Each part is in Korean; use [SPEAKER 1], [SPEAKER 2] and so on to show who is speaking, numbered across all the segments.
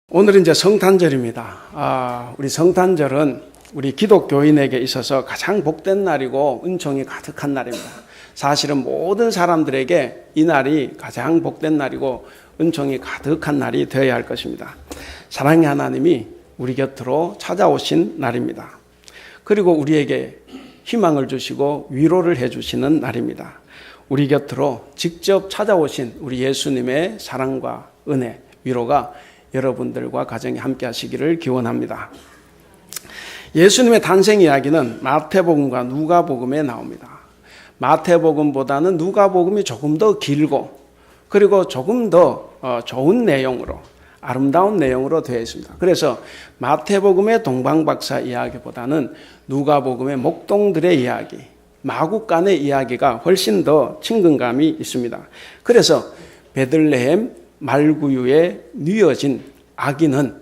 [SPEAKER 1] 오늘은 이제 성탄절입니다. 우리 성탄절은 우리 기독교인에게 있어서 가장 복된 날이고 은총이 가득한 날입니다. 사실은 모든 사람들에게 이 날이 가장 복된 날이고 은총이 가득한 날이 되어야 할 것입니다. 사랑의 하나님이 우리 곁으로 찾아오신 날입니다. 그리고 우리에게 희망을 주시고 위로를 해주시는 날입니다. 우리 곁으로 직접 찾아오신 우리 예수님의 사랑과 은혜, 위로가 여러분들과 가정에 함께 하시기를 기원합니다. 예수님의 탄생 이야기는 마태복음과 누가복음에 나옵니다. 마태복음보다는 누가복음이 조금 더 길고 그리고 조금 더 좋은 내용으로, 아름다운 내용으로 되어 있습니다. 그래서 마태복음의 동방박사 이야기보다는 누가복음의 목동들의 이야기, 마국간의 이야기가 훨씬 더 친근감이 있습니다. 그래서 베들레헴 말구유에 뉘어진 아기는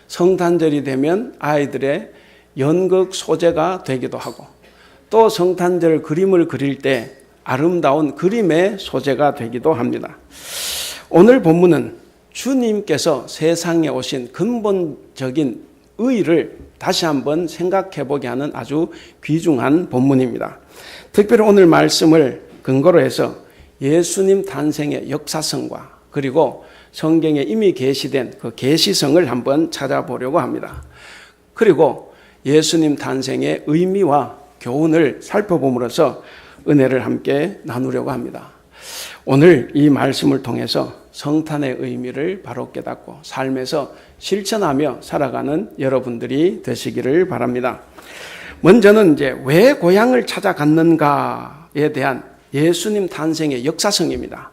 [SPEAKER 1] 성탄절이 되면 아이들의 연극 소재가 되기도 하고 또 성탄절 그림을 그릴 때 아름다운 그림의 소재가 되기도 합니다. 오늘 본문은 주님께서 세상에 오신 근본적인 의의를 다시 한번 생각해 보게 하는 아주 귀중한 본문입니다. 특별히 오늘 말씀을 근거로 해서 예수님 탄생의 역사성과 그리고 성경에 이미 계시된 그 계시성을 한번 찾아보려고 합니다. 그리고 예수님 탄생의 의미와 교훈을 살펴봄으로써 은혜를 함께 나누려고 합니다. 오늘 이 말씀을 통해서 성탄의 의미를 바로 깨닫고 삶에서 실천하며 살아가는 여러분들이 되시기를 바랍니다. 먼저는 이제 왜 고향을 찾아갔는가에 대한 예수님 탄생의 역사성입니다.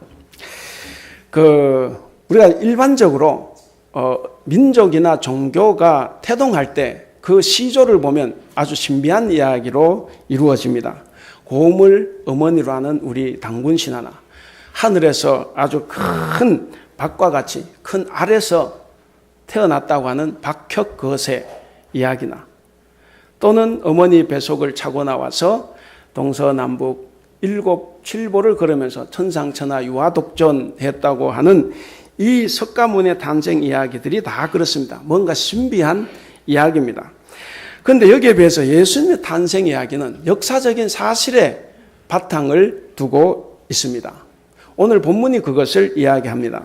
[SPEAKER 1] 우리가 일반적으로 민족이나 종교가 태동할 때 그 시조를 보면 아주 신비한 이야기로 이루어집니다. 고물 어머니로 하는 우리 당군 신화나 하늘에서 아주 큰 박과 같이 큰 알에서 태어났다고 하는 박혁 거세 이야기나 또는 어머니 뱃속을 차고 나와서 동서남북 7보를 걸으면서 천상천하 유아독존했다고 하는 이 석가모니의 탄생 이야기들이 다 그렇습니다. 뭔가 신비한 이야기입니다. 그런데 여기에 비해서 예수님의 탄생 이야기는 역사적인 사실에 바탕을 두고 있습니다. 오늘 본문이 그것을 이야기합니다.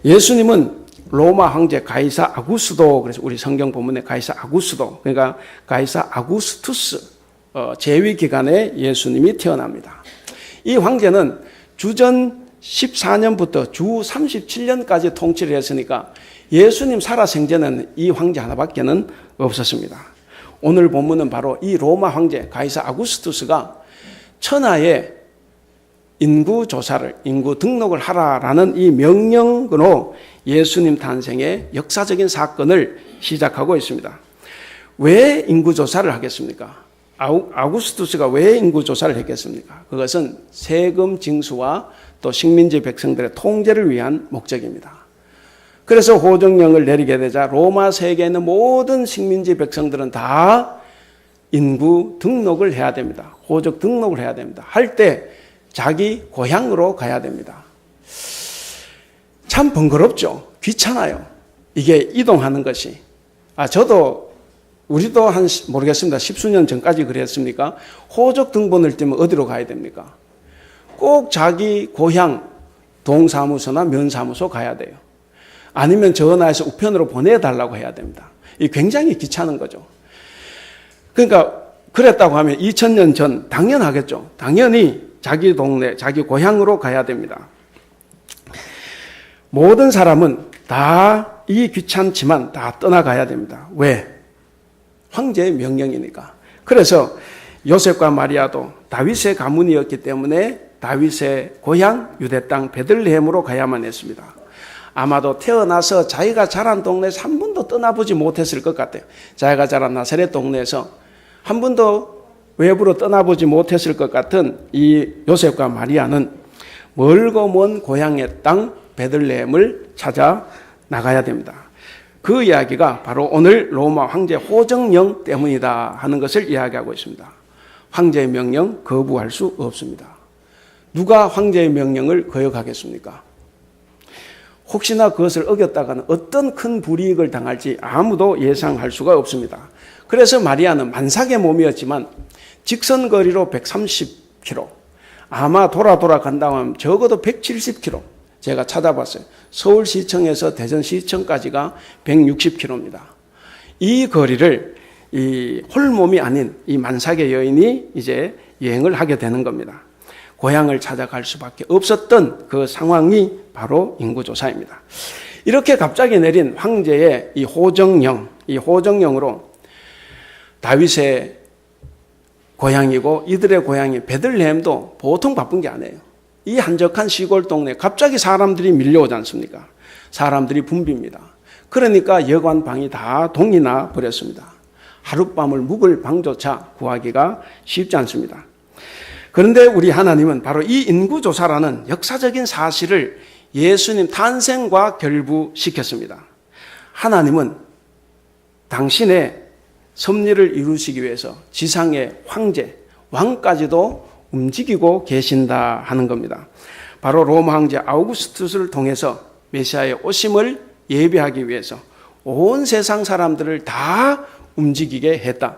[SPEAKER 1] 예수님은 로마 황제 가이사 아구스도, 그래서 우리 성경 본문의 가이사 아구스도, 그러니까 가이사 아구스투스 재위 기간에 예수님이 태어납니다. 이 황제는 주전 14년부터 주 37년까지 통치를 했으니까 예수님 살아생전에는 이 황제 하나밖에는 없었습니다. 오늘 본문은 바로 이 로마 황제 가이사 아구스투스가 천하의 인구 조사를, 인구 등록을 하라라는 이 명령으로 예수님 탄생의 역사적인 사건을 시작하고 있습니다. 왜 인구 조사를 하겠습니까? 아구스투스가 왜 인구 조사를 했겠습니까? 그것은 세금 징수와 또 식민지 백성들의 통제를 위한 목적입니다. 그래서 호정령을 내리게 되자 로마 세계에 있는 모든 식민지 백성들은 다 인구 등록을 해야 됩니다. 호적 등록을 해야 됩니다. 할 때 자기 고향으로 가야 됩니다. 참 번거롭죠. 귀찮아요. 이게 이동하는 것이. 우리도 모르겠습니다. 10수년 전까지 그랬습니까? 호적 등본을 떼면 어디로 가야 됩니까? 꼭 자기 고향 동사무소나 면사무소 가야 돼요. 아니면 전화해서 우편으로 보내달라고 해야 됩니다. 이 굉장히 귀찮은 거죠. 그러니까 그랬다고 하면 2000년 전 당연하겠죠. 당연히 자기 동네, 자기 고향으로 가야 됩니다. 모든 사람은 다 이 귀찮지만 다 떠나가야 됩니다. 왜? 황제의 명령이니까. 그래서 요셉과 마리아도 다윗의 가문이었기 때문에 다윗의 고향 유대 땅 베들레헴으로 가야만 했습니다. 아마도 태어나서 자기가 자란 동네에서 한 번도 떠나보지 못했을 것 같아요. 자기가 자란 나사렛 동네에서 한 번도 외부로 떠나보지 못했을 것 같은 이 요셉과 마리아는 멀고 먼 고향의 땅 베들레헴을 찾아 나가야 됩니다. 그 이야기가 바로 오늘 로마 황제 호정령 때문이다 하는 것을 이야기하고 있습니다. 황제의 명령 거부할 수 없습니다. 누가 황제의 명령을 거역하겠습니까? 혹시나 그것을 어겼다가는 어떤 큰 불이익을 당할지 아무도 예상할 수가 없습니다. 그래서 마리아는 만삭의 몸이었지만 직선거리로 130km, 아마 돌아간다고 하면 적어도 170km, 제가 찾아봤어요. 서울시청에서 대전시청까지가 160km입니다. 이 거리를 이 홀몸이 아닌 이 만삭의 여인이 이제 여행을 하게 되는 겁니다. 고향을 찾아갈 수밖에 없었던 그 상황이 바로 인구조사입니다. 이렇게 갑자기 내린 황제의 이 호정령으로 다윗의 고향이고 이들의 고향이 베들레헴도 보통 바쁜 게 아니에요. 이 한적한 시골 동네에 갑자기 사람들이 밀려오지 않습니까? 사람들이 붐빕니다. 그러니까 여관방이 다 동이 나 버렸습니다. 하룻밤을 묵을 방조차 구하기가 쉽지 않습니다. 그런데 우리 하나님은 바로 이 인구조사라는 역사적인 사실을 예수님 탄생과 결부시켰습니다. 하나님은 당신의 섭리를 이루시기 위해서 지상의 황제, 왕까지도 움직이고 계신다 하는 겁니다. 바로 로마 황제 아우구스투스를 통해서 메시아의 오심을 예비하기 위해서 온 세상 사람들을 다 움직이게 했다.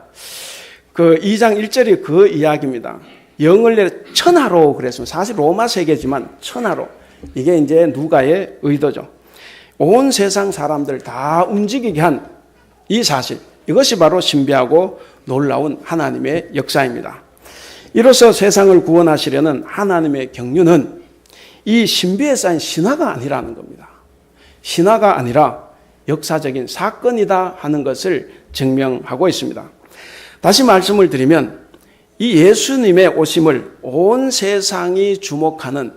[SPEAKER 1] 그 2장 1절이 그 이야기입니다. 영을 내려 천하로 그랬습니다. 사실 로마 세계지만 천하로. 이게 이제 누가의 의도죠. 온 세상 사람들 다 움직이게 한 이 사실. 이것이 바로 신비하고 놀라운 하나님의 역사입니다. 이로써 세상을 구원하시려는 하나님의 경륜은 이 신비에 쌓인 신화가 아니라는 겁니다. 신화가 아니라 역사적인 사건이다 하는 것을 증명하고 있습니다. 다시 말씀을 드리면 이 예수님의 오심을 온 세상이 주목하는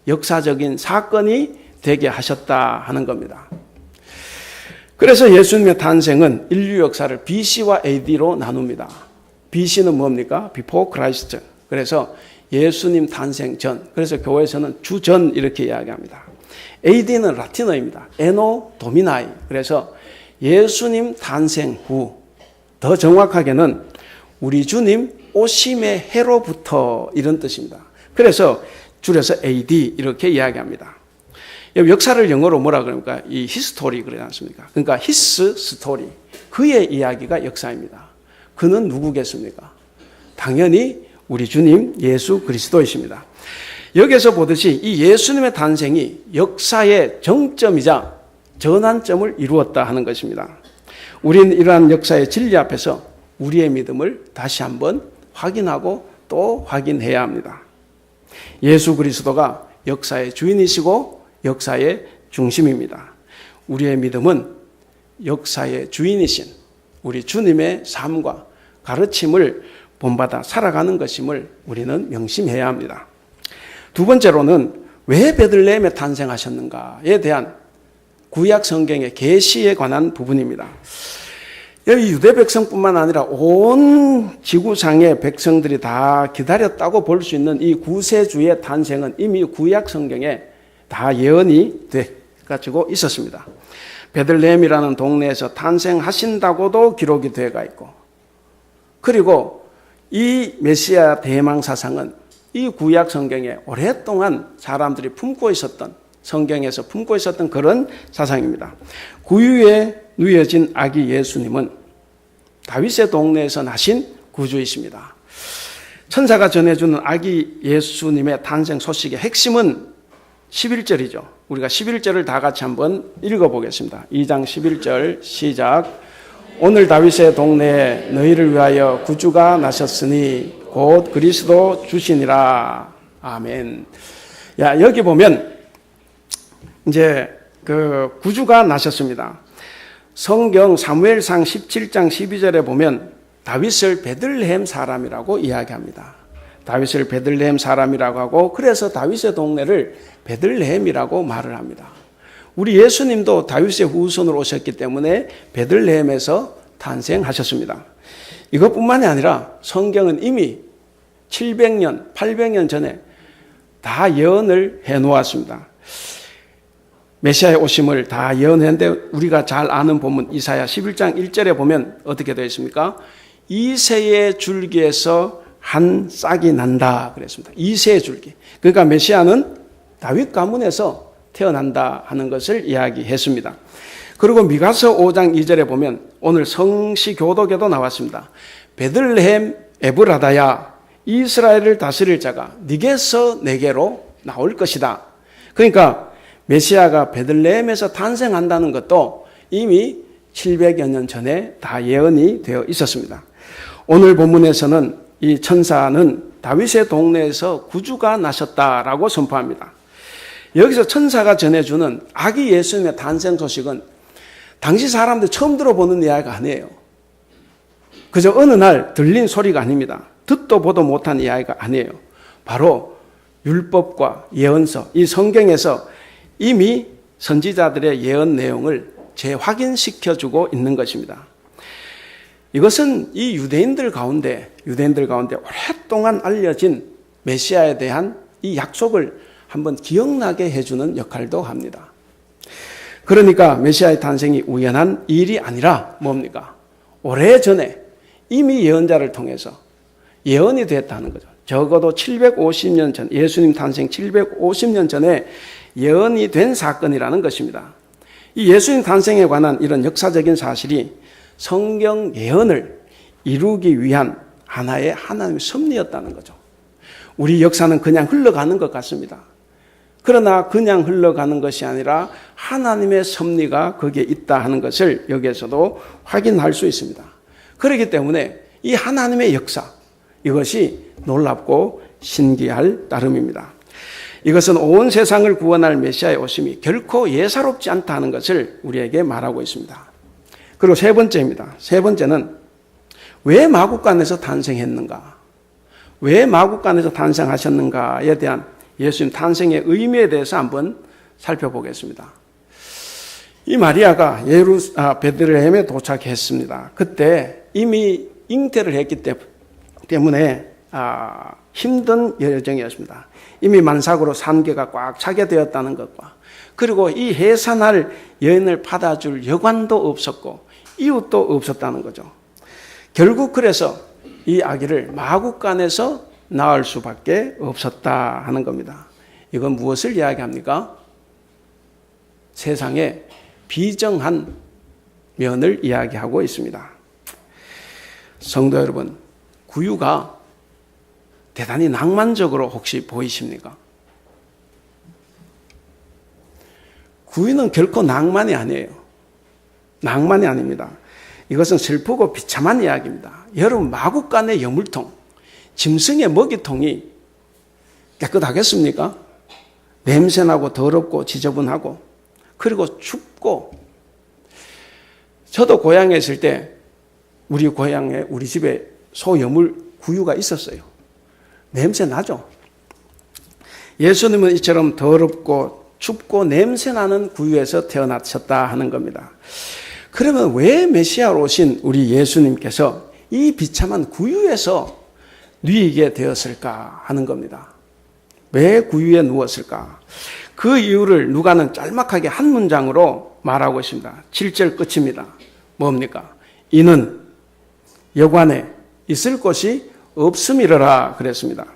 [SPEAKER 1] 역사적인 사건이 되게 하셨다 하는 겁니다. 그래서 예수님의 탄생은 인류 역사를 BC와 AD로 나눕니다. BC는 뭡니까? Before Christ. 그래서 예수님 탄생 전. 그래서 교회에서는 주전 이렇게 이야기합니다. AD는 라틴어입니다. Anno Domini. 그래서 예수님 탄생 후. 더 정확하게는 우리 주님 오심의 해로부터 이런 뜻입니다. 그래서 줄여서 AD 이렇게 이야기합니다. 역사를 영어로 뭐라 그럽니까? 이 히스토리 그러지 않습니까? 그러니까 히스 스토리. 그의 이야기가 역사입니다. 그는 누구겠습니까? 당연히 우리 주님 예수 그리스도이십니다. 여기서 보듯이 이 예수님의 탄생이 역사의 정점이자 전환점을 이루었다 하는 것입니다. 우리는 이러한 역사의 진리 앞에서 우리의 믿음을 다시 한번 확인하고 또 확인해야 합니다. 예수 그리스도가 역사의 주인이시고 역사의 중심입니다. 우리의 믿음은 역사의 주인이신 우리 주님의 삶과 가르침을 본받아 살아가는 것임을 우리는 명심해야 합니다. 두 번째로는 왜 베들레헴에 탄생하셨는가에 대한 구약 성경의 계시에 관한 부분입니다. 여기 유대 백성뿐만 아니라 온 지구상의 백성들이 다 기다렸다고 볼 수 있는 이 구세주의 탄생은 이미 구약 성경에 다 예언이 돼 가지고 있었습니다. 베들레헴이라는 동네에서 탄생하신다고도 기록이 되어가 있고, 그리고 이 메시아 대망 사상은 이 구약 성경에 오랫동안 사람들이 품고 있었던, 성경에서 품고 있었던 그런 사상입니다. 구유에 누여진 아기 예수님은 다윗의 동네에서 나신 구주이십니다. 천사가 전해주는 아기 예수님의 탄생 소식의 핵심은 11절이죠. 우리가 11절을 다 같이 한번 읽어보겠습니다. 2장 11절 시작. 오늘 다윗의 동네에 너희를 위하여 구주가 나셨으니 곧 그리스도 주시니라. 아멘. 야, 여기 보면 이제 그 구주가 나셨습니다. 성경 사무엘상 17장 12절에 보면 다윗을 베들레헴 사람이라고 이야기합니다. 다윗을 베들레헴 사람이라고 하고, 그래서 다윗의 동네를 베들레헴이라고 말을 합니다. 우리 예수님도 다윗의 후손으로 오셨기 때문에 베들레헴에서 탄생하셨습니다. 이것뿐만이 아니라 성경은 이미 700년, 800년 전에 다 예언을 해놓았습니다. 메시아의 오심을 다 예언했는데 우리가 잘 아는 본문 이사야 11장 1절에 보면 어떻게 되어 있습니까? 이새의 줄기에서 한 싹이 난다 그랬습니다. 이새의 줄기. 그러니까 메시아는 다윗 가문에서 태어난다 하는 것을 이야기했습니다. 그리고 미가서 5장 2절에 보면 오늘 성시 교독에도 나왔습니다. 베들레헴 에브라다야, 이스라엘을 다스릴 자가 네게서 내게로 나올 것이다. 그러니까 메시아가 베들레헴에서 탄생한다는 것도 이미 700여 년 전에 다 예언이 되어 있었습니다. 오늘 본문에서는 이 천사는 다윗의 동네에서 구주가 나셨다라고 선포합니다. 여기서 천사가 전해주는 아기 예수님의 탄생 소식은 당시 사람들 처음 들어보는 이야기가 아니에요. 그저 어느 날 들린 소리가 아닙니다. 듣도 보도 못한 이야기가 아니에요. 바로 율법과 예언서, 이 성경에서 이미 선지자들의 예언 내용을 재확인시켜주고 있는 것입니다. 이것은 이 유대인들 가운데 오랫동안 알려진 메시아에 대한 이 약속을 한번 기억나게 해주는 역할도 합니다. 그러니까 메시아의 탄생이 우연한 일이 아니라 뭡니까? 오래전에 이미 예언자를 통해서 예언이 됐다는 거죠. 적어도 750년 전, 예수님 탄생 750년 전에 예언이 된 사건이라는 것입니다. 이 예수님 탄생에 관한 이런 역사적인 사실이 성경 예언을 이루기 위한 하나의 하나님의 섭리였다는 거죠. 우리 역사는 그냥 흘러가는 것 같습니다. 그러나 그냥 흘러가는 것이 아니라 하나님의 섭리가 거기에 있다 하는 것을 여기에서도 확인할 수 있습니다. 그렇기 때문에 이 하나님의 역사, 이것이 놀랍고 신기할 따름입니다. 이것은 온 세상을 구원할 메시아의 오심이 결코 예사롭지 않다 하는 것을 우리에게 말하고 있습니다. 그리고 세 번째입니다. 세 번째는 왜 마구간에서 탄생했는가? 왜 마구간에서 탄생하셨는가에 대한 예수님 탄생의 의미에 대해서 한번 살펴보겠습니다. 이 마리아가 베들레헴에 도착했습니다. 그때 이미 잉태를 했기 때문에 힘든 여정이었습니다. 이미 만삭으로 산계가 꽉 차게 되었다는 것과 그리고 이 해산할 여인을 받아줄 여관도 없었고 이웃도 없었다는 거죠. 결국 그래서 이 아기를 마구간에서 낳을 수밖에 없었다 하는 겁니다. 이건 무엇을 이야기합니까? 세상의 비정한 면을 이야기하고 있습니다. 성도 여러분, 구유가 대단히 낭만적으로 혹시 보이십니까? 구유는 결코 낭만이 아니에요. 낭만이 아닙니다. 이것은 슬프고 비참한 이야기입니다. 여러분, 마구간의 여물통, 짐승의 먹이통이 깨끗하겠습니까? 냄새나고 더럽고 지저분하고 그리고 춥고. 저도 고향에 있을 때 우리 집에 소여물 구유가 있었어요. 냄새 나죠? 예수님은 이처럼 더럽고 춥고 냄새나는 구유에서 태어나셨다 하는 겁니다. 그러면 왜 메시아로 오신 우리 예수님께서 이 비참한 구유에서 누이게 되었을까 하는 겁니다. 왜 구유에 누웠을까? 그 이유를 누가는 짤막하게 한 문장으로 말하고 있습니다. 7절 끝입니다. 뭡니까? 이는 여관에 있을 곳이 없음이러라 그랬습니다.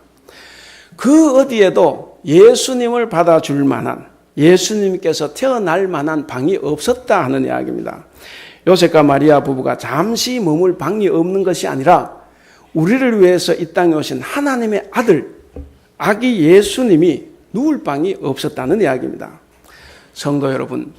[SPEAKER 1] 그 어디에도 예수님을 받아줄 만한, 예수님께서 태어날 만한 방이 없었다 하는 이야기입니다. 요셉과 마리아 부부가 잠시 머물 방이 없는 것이 아니라 우리를 위해서 이 땅에 오신 하나님의 아들, 아기 예수님이 누울 방이 없었다는 이야기입니다. 성도 여러분,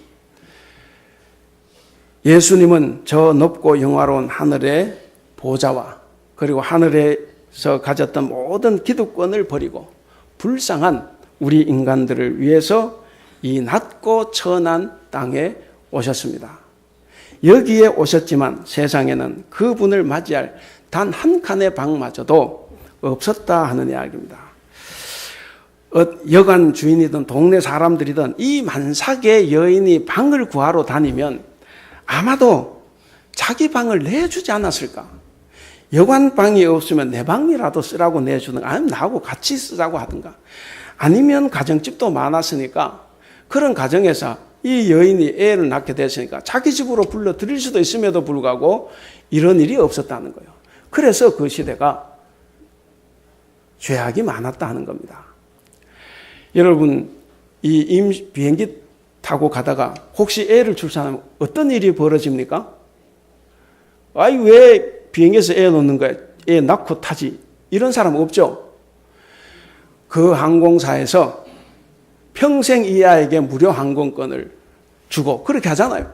[SPEAKER 1] 예수님은 저 높고 영화로운 하늘의 보좌와 그리고 하늘에서 가졌던 모든 기득권을 버리고 불쌍한 우리 인간들을 위해서 이 낮고 천한 땅에 오셨습니다. 여기에 오셨지만 세상에는 그분을 맞이할 단 한 칸의 방마저도 없었다 하는 이야기입니다. 여관 주인이든 동네 사람들이든 이 만삭의 여인이 방을 구하러 다니면 아마도 자기 방을 내주지 않았을까? 여관 방이 없으면 내 방이라도 쓰라고 내주든가 아니면 나하고 같이 쓰자고 하든가 아니면 가정집도 많았으니까 그런 가정에서 이 여인이 애를 낳게 됐으니까 자기 집으로 불러들일 수도 있음에도 불구하고 이런 일이 없었다는 거예요. 그래서 그 시대가 죄악이 많았다 하는 겁니다. 여러분, 비행기 타고 가다가 혹시 애를 출산하면 어떤 일이 벌어집니까? 아이, 왜 비행기에서 애 놓는 거야? 애 낳고 타지. 이런 사람 없죠? 그 항공사에서 평생 이 아이에게 무료 항공권을 주고 그렇게 하잖아요.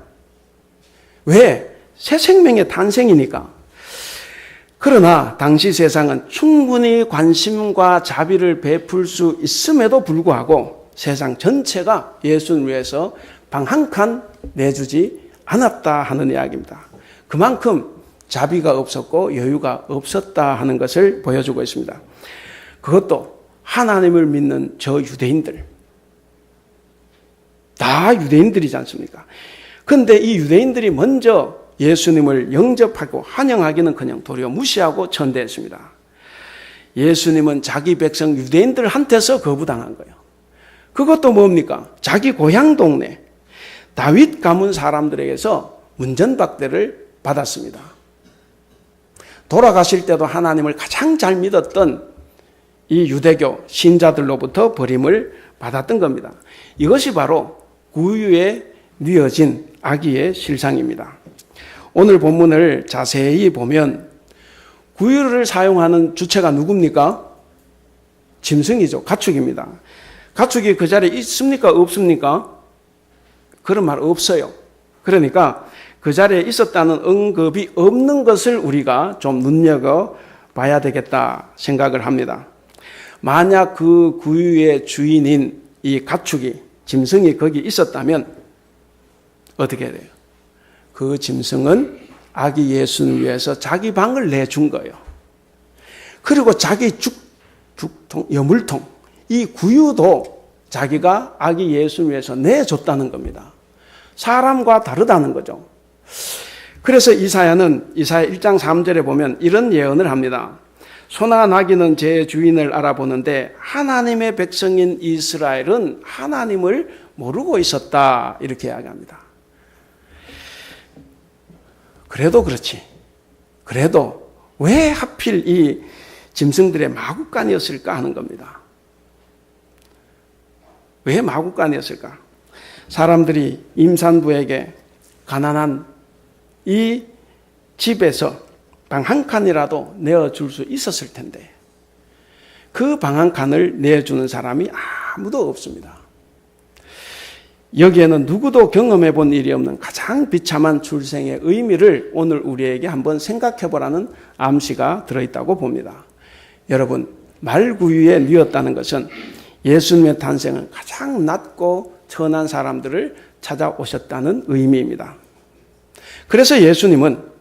[SPEAKER 1] 왜? 새 생명의 탄생이니까. 그러나 당시 세상은 충분히 관심과 자비를 베풀 수 있음에도 불구하고 세상 전체가 예수를 위해서 방 한 칸 내주지 않았다 하는 이야기입니다. 그만큼 자비가 없었고 여유가 없었다 하는 것을 보여주고 있습니다. 그것도 하나님을 믿는 저 유대인들. 다 유대인들이지 않습니까? 그런데 이 유대인들이 먼저 예수님을 영접하고 환영하기는커녕 도리어 무시하고 천대했습니다. 예수님은 자기 백성 유대인들한테서 거부당한 거예요. 그것도 뭡니까? 자기 고향 동네 다윗 가문 사람들에게서 문전박대를 받았습니다. 돌아가실 때도 하나님을 가장 잘 믿었던 이 유대교 신자들로부터 버림을 받았던 겁니다. 이것이 바로 구유에 뉘어진 악의의 실상입니다. 오늘 본문을 자세히 보면 구유를 사용하는 주체가 누굽니까? 짐승이죠. 가축입니다. 가축이 그 자리에 있습니까? 없습니까? 그런 말 없어요. 그러니까 그 자리에 있었다는 언급이 없는 것을 우리가 좀 눈여겨봐야 되겠다 생각을 합니다. 만약 그 구유의 주인인 이 가축이, 짐승이 거기 있었다면 어떻게 해야 돼요? 그 짐승은 아기 예수를 위해서 자기 방을 내준 거예요. 그리고 자기 죽통, 여물통, 이 구유도 자기가 아기 예수를 위해서 내줬다는 겁니다. 사람과 다르다는 거죠. 그래서 이사야는 이사야 1장 3절에 보면 이런 예언을 합니다. 소나 나귀는 제 주인을 알아보는데 하나님의 백성인 이스라엘은 하나님을 모르고 있었다. 이렇게 이야기합니다. 그래도 그렇지. 그래도 왜 하필 이 짐승들의 마구간이었을까 하는 겁니다. 왜 마구간이었을까? 사람들이 임산부에게 가난한 이 집에서 방 한 칸이라도 내어줄 수 있었을 텐데 그 방 한 칸을 내어주는 사람이 아무도 없습니다. 여기에는 누구도 경험해 본 일이 없는 가장 비참한 출생의 의미를 오늘 우리에게 한번 생각해 보라는 암시가 들어있다고 봅니다. 여러분, 말구유에 뉘었다는 것은 예수님의 탄생은 가장 낮고 천한 사람들을 찾아오셨다는 의미입니다. 그래서 예수님은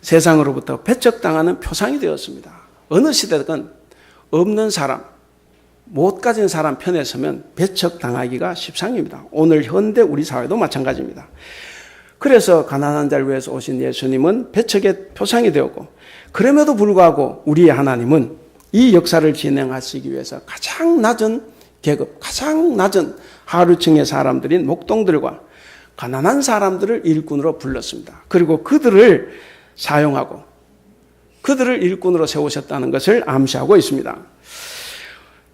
[SPEAKER 1] 세상으로부터 배척당하는 표상이 되었습니다. 어느 시대든 없는 사람, 못 가진 사람 편에 서면 배척당하기가 십상입니다. 오늘 현대 우리 사회도 마찬가지입니다. 그래서 가난한 자를 위해서 오신 예수님은 배척의 표상이 되었고, 그럼에도 불구하고 우리의 하나님은 이 역사를 진행하시기 위해서 가장 낮은 계급, 가장 낮은 하류층의 사람들인 목동들과 가난한 사람들을 일꾼으로 불렀습니다. 그리고 그들을 사용하고 그들을 일꾼으로 세우셨다는 것을 암시하고 있습니다.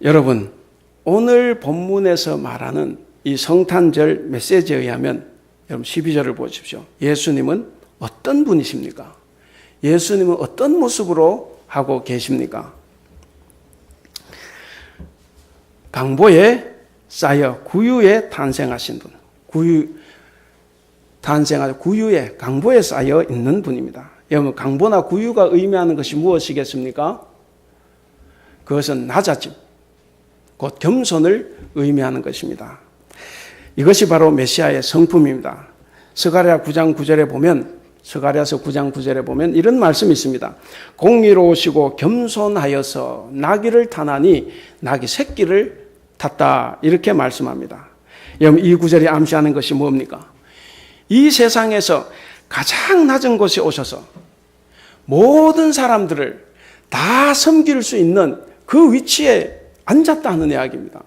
[SPEAKER 1] 여러분, 오늘 본문에서 말하는 이 성탄절 메시지에 의하면 여러분 12절을 보십시오. 예수님은 어떤 분이십니까? 예수님은 어떤 모습으로 하고 계십니까? 강보에 쌓여 구유에 탄생하신 분, 구유에 강보에 쌓여 있는 분입니다. 여러분, 강보나 구유가 의미하는 것이 무엇이겠습니까? 그것은 낮아짐, 곧 겸손을 의미하는 것입니다. 이것이 바로 메시아의 성품입니다. 스가랴 9장 9절에 보면, 스가랴서 9장 9절에 보면 이런 말씀이 있습니다. 공의로우시고 겸손하여서 나귀를 타나니 나귀 새끼를 탔다. 이렇게 말씀합니다. 여러분, 이 구절이 암시하는 것이 뭡니까? 이 세상에서 가장 낮은 곳에 오셔서 모든 사람들을 다 섬길 수 있는 그 위치에 앉았다는 이야기입니다.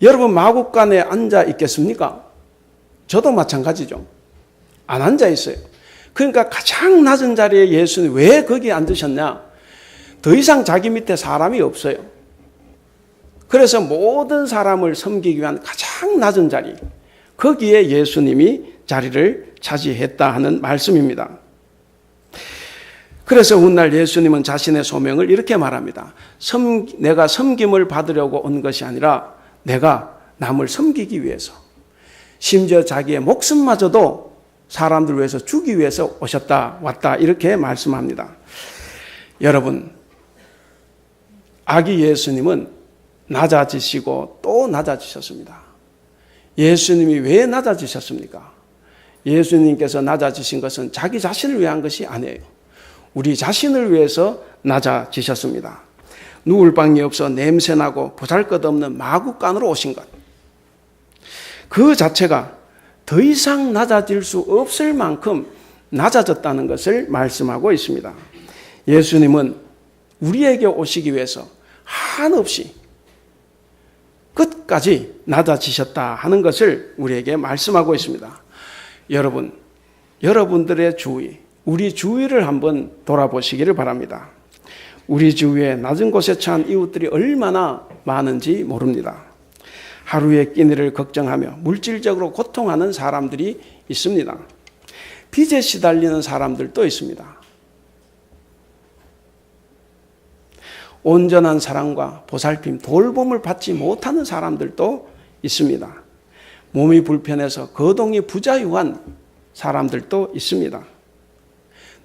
[SPEAKER 1] 여러분, 마구간에 앉아 있겠습니까? 저도 마찬가지죠. 안 앉아 있어요. 그러니까 가장 낮은 자리에 예수는 왜 거기에 앉으셨냐? 더 이상 자기 밑에 사람이 없어요. 그래서 모든 사람을 섬기기 위한 가장 낮은 자리, 거기에 예수님이 자리를 차지했다 하는 말씀입니다. 그래서 훗날 예수님은 자신의 소명을 이렇게 말합니다. 내가 섬김을 받으려고 온 것이 아니라 내가 남을 섬기기 위해서, 심지어 자기의 목숨마저도 사람들을 위해서 주기 위해서 왔다 이렇게 말씀합니다. 여러분, 아기 예수님은 낮아지시고 또 낮아지셨습니다. 예수님이 왜 낮아지셨습니까? 예수님께서 낮아지신 것은 자기 자신을 위한 것이 아니에요. 우리 자신을 위해서 낮아지셨습니다. 누울 방이 없어 냄새나고 보잘것없는 마구간으로 오신 것, 그 자체가 더 이상 낮아질 수 없을 만큼 낮아졌다는 것을 말씀하고 있습니다. 예수님은 우리에게 오시기 위해서 한없이 끝까지 낮아지셨다 하는 것을 우리에게 말씀하고 있습니다. 여러분, 여러분들의 주위, 우리 주위를 한번 돌아보시기를 바랍니다. 우리 주위에 낮은 곳에 처한 이웃들이 얼마나 많은지 모릅니다. 하루의 끼니를 걱정하며 물질적으로 고통하는 사람들이 있습니다. 빚에 시달리는 사람들도 있습니다. 온전한 사랑과 보살핌, 돌봄을 받지 못하는 사람들도 있습니다. 몸이 불편해서 거동이 부자유한 사람들도 있습니다.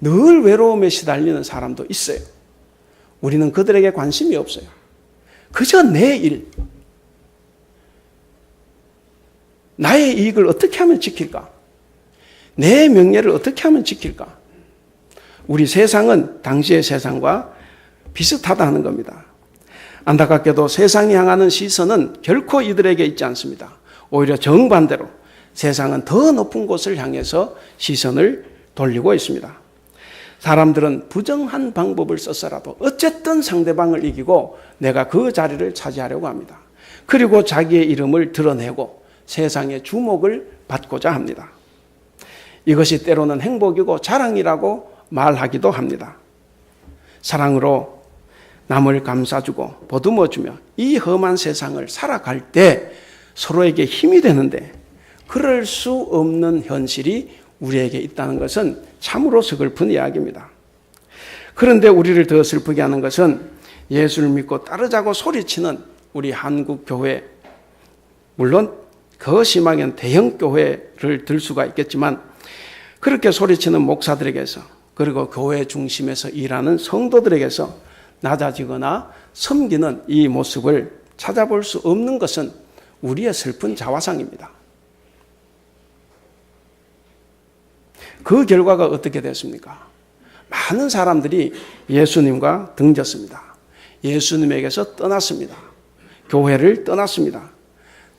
[SPEAKER 1] 늘 외로움에 시달리는 사람도 있어요. 우리는 그들에게 관심이 없어요. 그저 내 일, 나의 이익을 어떻게 하면 지킬까? 내 명예를 어떻게 하면 지킬까? 우리 세상은 당시의 세상과 비슷하다는 겁니다. 안타깝게도 세상이 향하는 시선은 결코 이들에게 있지 않습니다. 오히려 정반대로 세상은 더 높은 곳을 향해서 시선을 돌리고 있습니다. 사람들은 부정한 방법을 써서라도 어쨌든 상대방을 이기고 내가 그 자리를 차지하려고 합니다. 그리고 자기의 이름을 드러내고 세상의 주목을 받고자 합니다. 이것이 때로는 행복이고 자랑이라고 말하기도 합니다. 사랑으로 남을 감싸주고 보듬어주며 이 험한 세상을 살아갈 때 서로에게 힘이 되는데 그럴 수 없는 현실이 우리에게 있다는 것은 참으로 서글픈 이야기입니다. 그런데 우리를 더 슬프게 하는 것은 예수를 믿고 따르자고 소리치는 우리 한국 교회, 물론 더 심하게는 대형 교회를 들 수가 있겠지만 그렇게 소리치는 목사들에게서, 그리고 교회 중심에서 일하는 성도들에게서 낮아지거나 섬기는 이 모습을 찾아볼 수 없는 것은 우리의 슬픈 자화상입니다. 그 결과가 어떻게 됐습니까? 많은 사람들이 예수님과 등졌습니다. 예수님에게서 떠났습니다. 교회를 떠났습니다.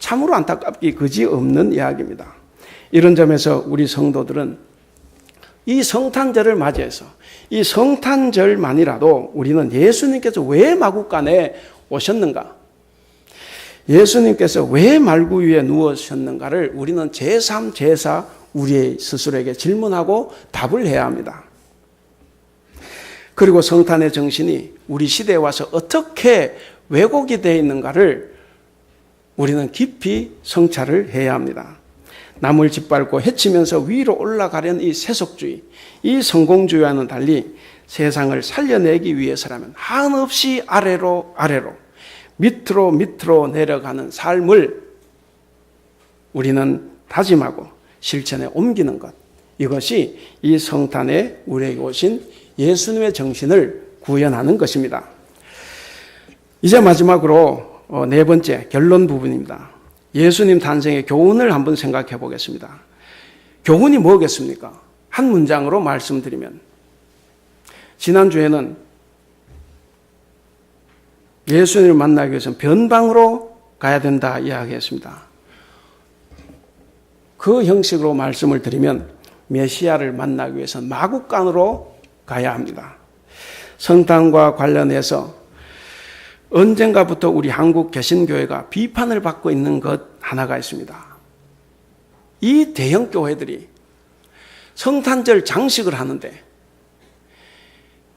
[SPEAKER 1] 참으로 안타깝기 그지없는 이야기입니다. 이런 점에서 우리 성도들은 이 성탄절을 맞이해서 이 성탄절만이라도 우리는 예수님께서 왜 마구간에 오셨는가? 예수님께서 왜 말구 위에 누우셨는가를 우리는 제3, 제4 우리 스스로에게 질문하고 답을 해야 합니다. 그리고 성탄의 정신이 우리 시대에 와서 어떻게 왜곡이 되어 있는가를 우리는 깊이 성찰을 해야 합니다. 남을 짓밟고 해치면서 위로 올라가려는 이 세속주의, 이 성공주의와는 달리 세상을 살려내기 위해서라면 한없이 아래로 밑으로 내려가는 삶을 우리는 다짐하고 실천에 옮기는 것, 이것이 이 성탄에 우리에게 오신 예수님의 정신을 구현하는 것입니다. 이제 마지막으로 네 번째 결론 부분입니다. 예수님 탄생의 교훈을 한번 생각해 보겠습니다. 교훈이 뭐겠습니까? 한 문장으로 말씀드리면, 지난주에는 예수님을 만나기 위해서는 변방으로 가야 된다 이야기했습니다. 그 형식으로 말씀을 드리면 메시아를 만나기 위해서는 마구간으로 가야 합니다. 성탄과 관련해서 언젠가부터 우리 한국 개신교회가 비판을 받고 있는 것 하나가 있습니다. 이 대형 교회들이 성탄절 장식을 하는데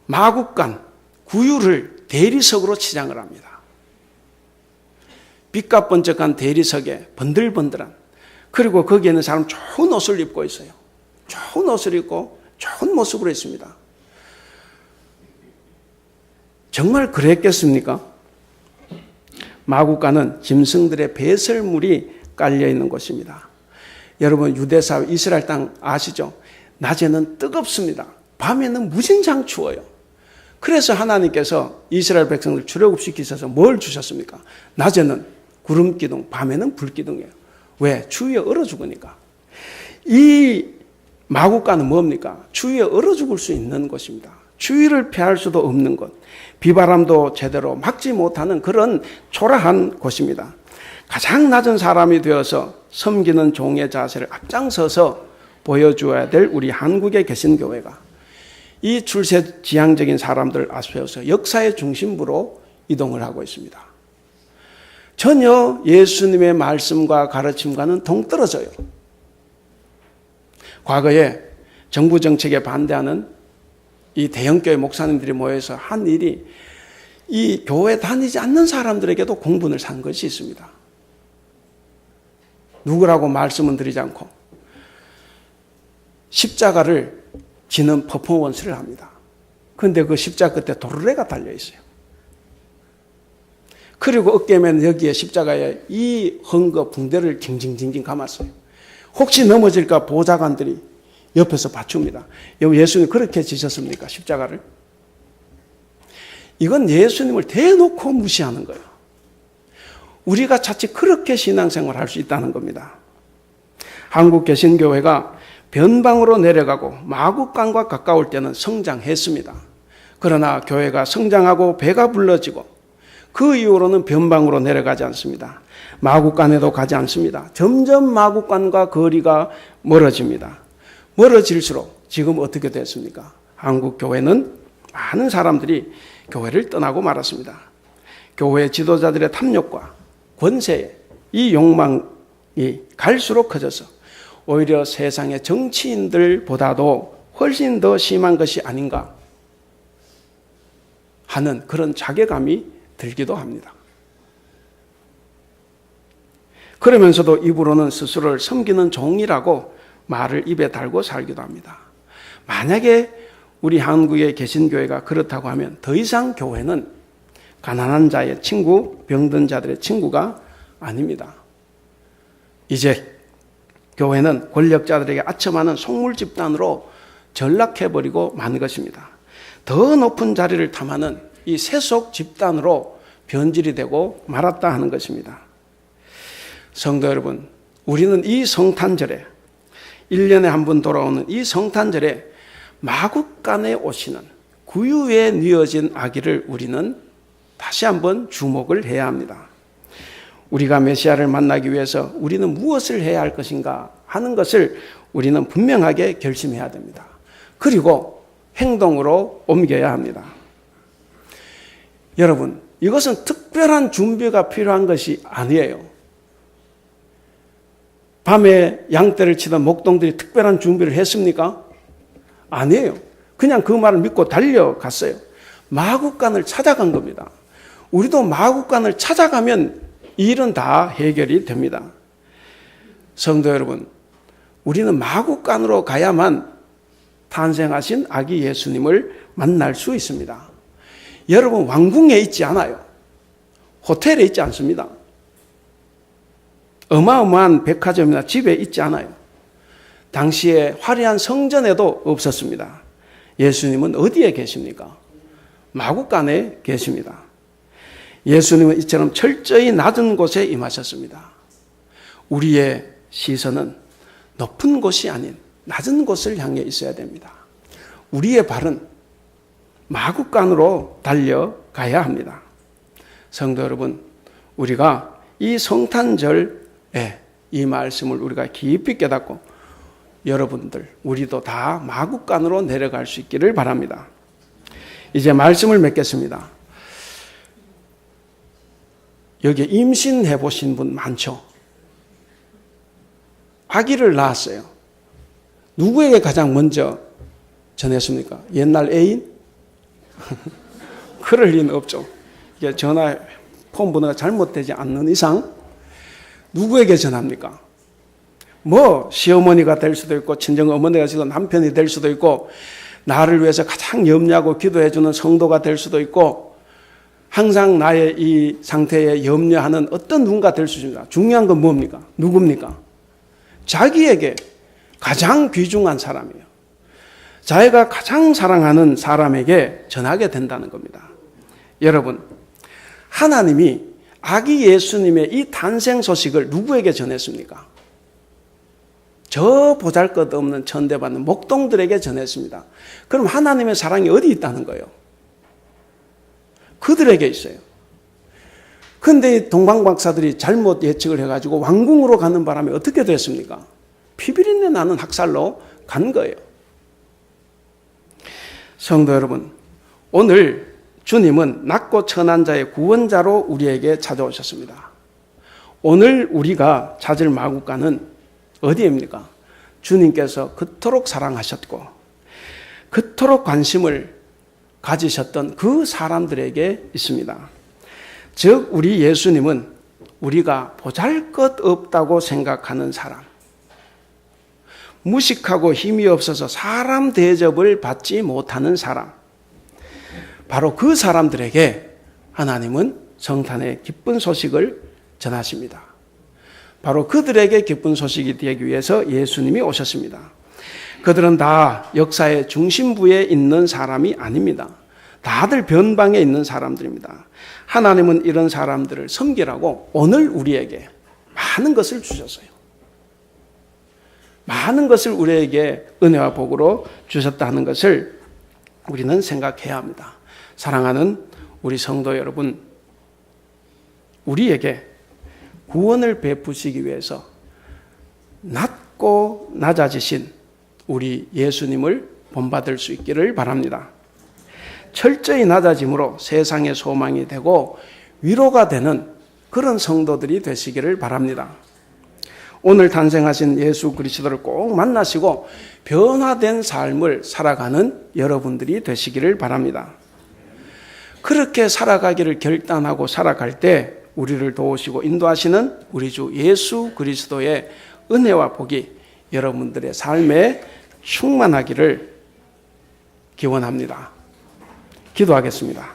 [SPEAKER 1] 마구간, 구유를 대리석으로 치장을 합니다. 빛과 번쩍한 대리석에 번들번들한, 그리고 거기에 있는 사람 좋은 옷을 입고 있어요. 좋은 옷을 입고 좋은 모습으로 있습니다. 정말 그랬겠습니까? 마구간은 짐승들의 배설물이 깔려 있는 곳입니다. 여러분, 유대사회 이스라엘 땅 아시죠? 낮에는 뜨겁습니다. 밤에는 무진장 추워요. 그래서 하나님께서 이스라엘 백성들 출애굽시키셔서 뭘 주셨습니까? 낮에는 구름 기둥, 밤에는 불 기둥이에요. 왜? 추위에 얼어 죽으니까. 이 마구간은 뭡니까? 추위에 얼어 죽을 수 있는 곳입니다. 추위를 피할 수도 없는 곳, 비바람도 제대로 막지 못하는 그런 초라한 곳입니다. 가장 낮은 사람이 되어서 섬기는 종의 자세를 앞장서서 보여줘야 될 우리 한국에 계신 교회가 이 출세지향적인 사람들 앞세워서 역사의 중심부로 이동을 하고 있습니다. 전혀 예수님의 말씀과 가르침과는 동떨어져요. 과거에 정부 정책에 반대하는 이 대형교회 목사님들이 모여서 한 일이 이 교회 다니지 않는 사람들에게도 공분을 산 것이 있습니다. 누구라고 말씀은 드리지 않고 십자가를 지는 퍼포먼스를 합니다. 그런데 그 십자가 끝에 도르래가 달려 있어요. 그리고 어깨면 여기에 십자가에 이 헝거 붕대를 징징징징 감았어요. 혹시 넘어질까 보좌관들이 옆에서 받칩니다. 예수님 그렇게 지셨습니까? 십자가를? 이건 예수님을 대놓고 무시하는 거예요. 우리가 자칫 그렇게 신앙생활을 할 수 있다는 겁니다. 한국 개신교회가 변방으로 내려가고 마구간과 가까울 때는 성장했습니다. 그러나 교회가 성장하고 배가 불러지고 그 이후로는 변방으로 내려가지 않습니다. 마구간에도 가지 않습니다. 점점 마구간과 거리가 멀어집니다. 멀어질수록 지금 어떻게 됐습니까? 한국 교회는 많은 사람들이 교회를 떠나고 말았습니다. 교회 지도자들의 탐욕과 권세에 이 욕망이 갈수록 커져서 오히려 세상의 정치인들보다도 훨씬 더 심한 것이 아닌가 하는 그런 자괴감이 들기도 합니다. 그러면서도 입으로는 스스로를 섬기는 종이라고 말을 입에 달고 살기도 합니다. 만약에 우리 한국의 개신교회가 그렇다고 하면 더 이상 교회는 가난한 자의 친구, 병든 자들의 친구가 아닙니다. 이제 교회는 권력자들에게 아첨하는 속물 집단으로 전락해버리고 만 것입니다. 더 높은 자리를 탐하는 이 세속 집단으로 변질이 되고 말았다 하는 것입니다. 성도 여러분, 우리는 이 성탄절에 1년에 한 번 돌아오는 이 성탄절에 마구간에 오시는 구유에 뉘어진 아기를 우리는 다시 한번 주목을 해야 합니다. 우리가 메시아를 만나기 위해서 우리는 무엇을 해야 할 것인가 하는 것을 우리는 분명하게 결심해야 됩니다. 그리고 행동으로 옮겨야 합니다. 여러분, 이것은 특별한 준비가 필요한 것이 아니에요. 밤에 양떼를 치던 목동들이 특별한 준비를 했습니까? 아니에요. 그냥 그 말을 믿고 달려갔어요. 마구간을 찾아간 겁니다. 우리도 마구간을 찾아가면 이 일은 다 해결이 됩니다. 성도 여러분, 우리는 마구간으로 가야만 탄생하신 아기 예수님을 만날 수 있습니다. 여러분, 왕궁에 있지 않아요. 호텔에 있지 않습니다. 어마어마한 백화점이나 집에 있지 않아요. 당시에 화려한 성전에도 없었습니다. 예수님은 어디에 계십니까? 마구간에 계십니다. 예수님은 이처럼 철저히 낮은 곳에 임하셨습니다. 우리의 시선은 높은 곳이 아닌 낮은 곳을 향해 있어야 됩니다. 우리의 발은 마구간으로 달려가야 합니다. 성도 여러분, 우리가 이 성탄절에 이 말씀을 우리가 깊이 깨닫고 여러분들, 우리도 다 마구간으로 내려갈 수 있기를 바랍니다. 이제 말씀을 맺겠습니다. 여기 임신해 보신 분 많죠? 아기를 낳았어요. 누구에게 가장 먼저 전했습니까? 옛날 애인? 그럴 리는 없죠. 이게 전화 폰 번호가 잘못되지 않는 이상 누구에게 전합니까? 뭐 시어머니가 될 수도 있고 친정 어머니가 될 수도 있고 남편이 될 수도 있고 나를 위해서 가장 염려하고 기도해 주는 성도가 될 수도 있고 항상 나의 이 상태에 염려하는 어떤 누군가 될 수 있습니다. 중요한 건 뭡니까? 누굽니까? 자기에게 가장 귀중한 사람이에요. 자기가 가장 사랑하는 사람에게 전하게 된다는 겁니다. 여러분, 하나님이 아기 예수님의 이 탄생 소식을 누구에게 전했습니까? 저 보잘것없는 천대받는 목동들에게 전했습니다. 그럼 하나님의 사랑이 어디 있다는 거예요? 그들에게 있어요. 그런데 동방박사들이 잘못 예측을 해가지고 왕궁으로 가는 바람에 어떻게 됐습니까? 피비린내 나는 학살로 간 거예요. 성도 여러분, 오늘 주님은 낮고 천한 자의 구원자로 우리에게 찾아오셨습니다. 오늘 우리가 찾을 마구간은 어디입니까? 주님께서 그토록 사랑하셨고 그토록 관심을 가지셨던 그 사람들에게 있습니다. 즉 우리 예수님은 우리가 보잘것없다고 생각하는 사람, 무식하고 힘이 없어서 사람 대접을 받지 못하는 사람, 바로 그 사람들에게 하나님은 성탄의 기쁜 소식을 전하십니다. 바로 그들에게 기쁜 소식이 되기 위해서 예수님이 오셨습니다. 그들은 다 역사의 중심부에 있는 사람이 아닙니다. 다들 변방에 있는 사람들입니다. 하나님은 이런 사람들을 섬기라고 오늘 우리에게 많은 것을 주셨어요. 많은 것을 우리에게 은혜와 복으로 주셨다는 것을 우리는 생각해야 합니다. 사랑하는 우리 성도 여러분, 우리에게 구원을 베푸시기 위해서 낮고 낮아지신 우리 예수님을 본받을 수 있기를 바랍니다. 철저히 낮아짐으로 세상의 소망이 되고 위로가 되는 그런 성도들이 되시기를 바랍니다. 오늘 탄생하신 예수 그리스도를 꼭 만나시고 변화된 삶을 살아가는 여러분들이 되시기를 바랍니다. 그렇게 살아가기를 결단하고 살아갈 때 우리를 도우시고 인도하시는 우리 주 예수 그리스도의 은혜와 복이 여러분들의 삶에 충만하기를 기원합니다. 기도하겠습니다.